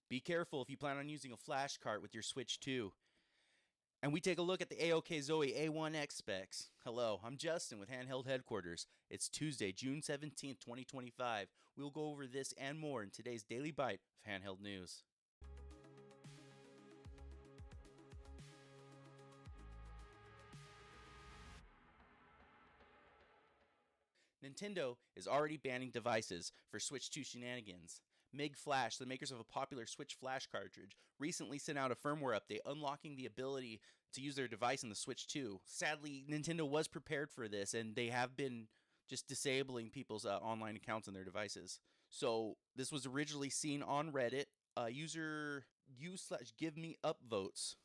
Be careful if you plan on using a flash cart with your Switch 2. And we take a look at the Aokzoe A1X specs. Hello, I'm Justin with Handheld Headquarters. It's Tuesday, June 17th, 2025. We'll go over this and more in today's Daily Bite of Handheld News. Nintendo is already banning devices for Switch 2 shenanigans. MIG Flash, the makers of a popular Switch Flash cartridge, recently sent out a firmware update unlocking the ability to use their device in the Switch 2. Sadly, Nintendo was prepared for this, and they have been just disabling people's online accounts on their devices. So this was originally seen on Reddit. User u/givemeupvotes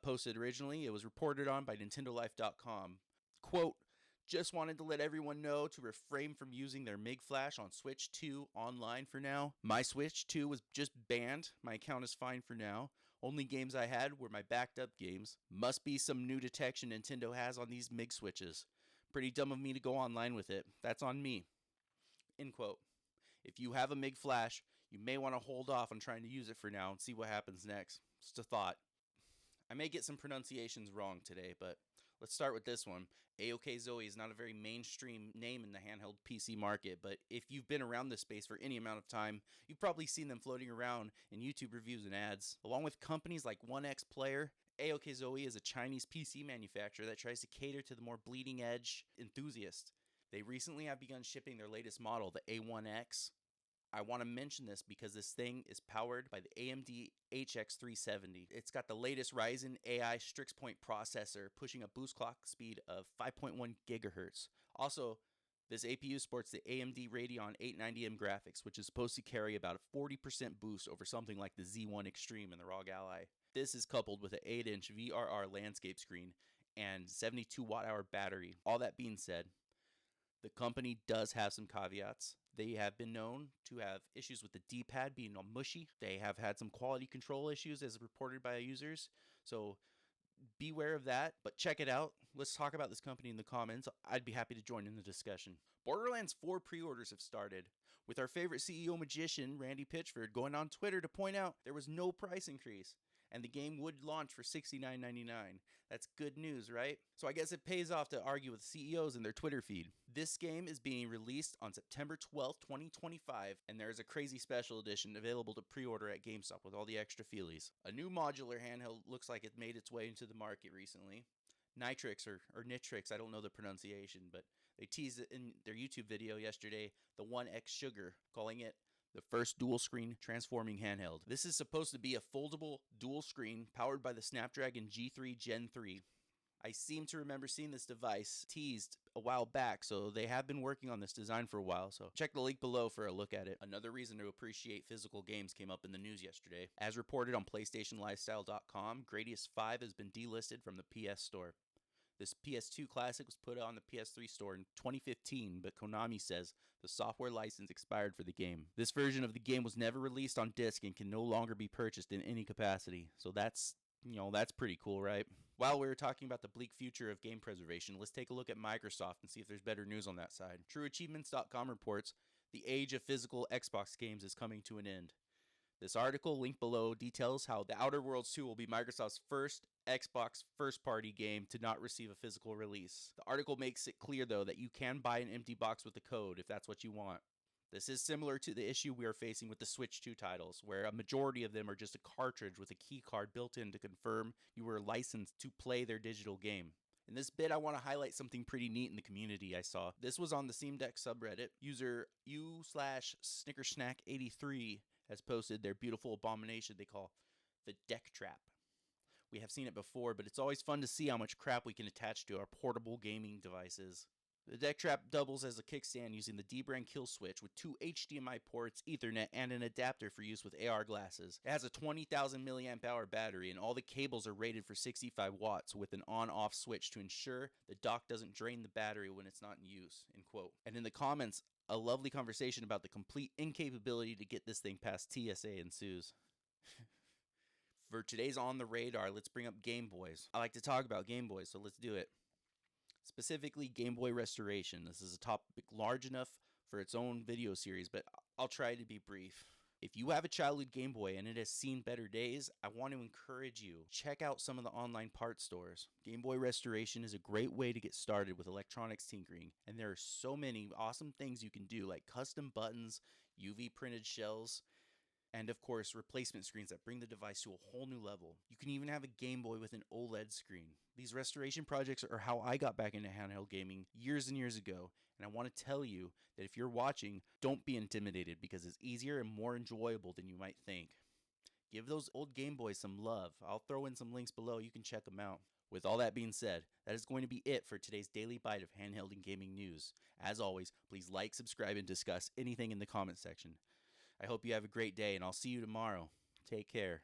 posted originally. It was reported on by NintendoLife.com. Quote, just wanted to let everyone know to refrain from using their MIG Flash on Switch 2 online for now. My Switch 2 was just banned. My account is fine for now. Only games I had were my backed up games. Must be some new detection Nintendo has on these MIG switches. Pretty dumb of me to go online with it. That's on me. End quote. If you have a MIG Flash, you may want to hold off on trying to use it for now and see what happens next. Just a thought. I may get some pronunciations wrong today, but let's start with this one. Aokzoe is not a very mainstream name in the handheld PC market, but if you've been around this space for any amount of time, you've probably seen them floating around in YouTube reviews and ads. Along with companies like 1X Player, Aokzoe is a Chinese PC manufacturer that tries to cater to the more bleeding edge enthusiast. They recently have begun shipping their latest model, the A1X. I want to mention this because this thing is powered by the AMD HX370. It's got the latest Ryzen AI Strix Point processor, pushing a boost clock speed of 5.1 gigahertz. Also, this APU sports the AMD Radeon 890M graphics, which is supposed to carry about a 40% boost over something like the Z1 Extreme and the ROG Ally. This is coupled with an 8-inch VRR landscape screen and 72 watt-hour battery. All that being said, the company does have some caveats. They have been known to have issues with the D-pad being all mushy. They have had some quality control issues as reported by users. So beware of that, but check it out. Let's talk about this company in the comments. I'd be happy to join in the discussion. Borderlands 4 pre-orders have started, with our favorite CEO magician, Randy Pitchford, going on Twitter to point out there was no price increase, and the game would launch for $69.99. That's good news, right? So I guess it pays off to argue with CEOs in their Twitter feed. This game is being released on September 12th, 2025, and there is a crazy special edition available to pre-order at GameStop with all the extra feelies. A new modular handheld looks like it made its way into the market recently. Nitrix or Nitrix, I don't know the pronunciation, but they teased it in their YouTube video yesterday, the 1X Sugar, calling it the first dual screen transforming handheld. This is supposed to be a foldable dual screen powered by the Snapdragon G3 Gen 3. I seem to remember seeing this device teased a while back, so they have been working on this design for a while, so check the link below for a look at it. Another reason to appreciate physical games came up in the news yesterday. As reported on PlayStationLifestyle.com, Gradius 5 has been delisted from the PS Store. This PS2 classic was put on the PS3 store in 2015, but Konami says the software license expired for the game. This version of the game was never released on disc and can no longer be purchased in any capacity. So that's pretty cool, right? While we were talking about the bleak future of game preservation, let's take a look at Microsoft and see if there's better news on that side. TrueAchievements.com reports the age of physical Xbox games is coming to an end. This article, linked below, details how The Outer Worlds 2 will be Microsoft's first Xbox first-party game to not receive a physical release. The article makes it clear, though, that you can buy an empty box with the code if that's what you want. This is similar to the issue we are facing with the Switch 2 titles, where a majority of them are just a cartridge with a key card built in to confirm you were licensed to play their digital game. In this bit, I want to highlight something pretty neat in the community I saw. This was on the Steam Deck subreddit. User u/snickersnack83 has posted their beautiful abomination they call the Deck Trap. We have seen it before, but it's always fun to see how much crap we can attach to our portable gaming devices. The Deck Trap doubles as a kickstand using the D-brand kill switch with 2 HDMI ports, Ethernet, and an adapter for use with AR glasses. It has a 20,000 milliamp hour battery, and all the cables are rated for 65 watts with an on-off switch to ensure the dock doesn't drain the battery when it's not in use, end quote. And in the comments, a lovely conversation about the complete incapability to get this thing past TSA ensues. For today's On the Radar, let's bring up Game Boys. I like to talk about Game Boys, so let's do it. Specifically, Game Boy Restoration. This is a topic large enough for its own video series, but I'll try to be brief. If you have a childhood Game Boy and it has seen better days, I want to encourage you. Check out some of the online parts stores. Game Boy restoration is a great way to get started with electronics tinkering, and there are so many awesome things you can do, like custom buttons, UV printed shells, and of course, replacement screens that bring the device to a whole new level. You can even have a Game Boy with an OLED screen. These restoration projects are how I got back into handheld gaming years and years ago, and I want to tell you that if you're watching, don't be intimidated because it's easier and more enjoyable than you might think. Give those old Game Boys some love. I'll throw in some links below, you can check them out. With all that being said, that is going to be it for today's daily bite of handheld and gaming news. As always, please like, subscribe, and discuss anything in the comment section. I hope you have a great day, and I'll see you tomorrow. Take care.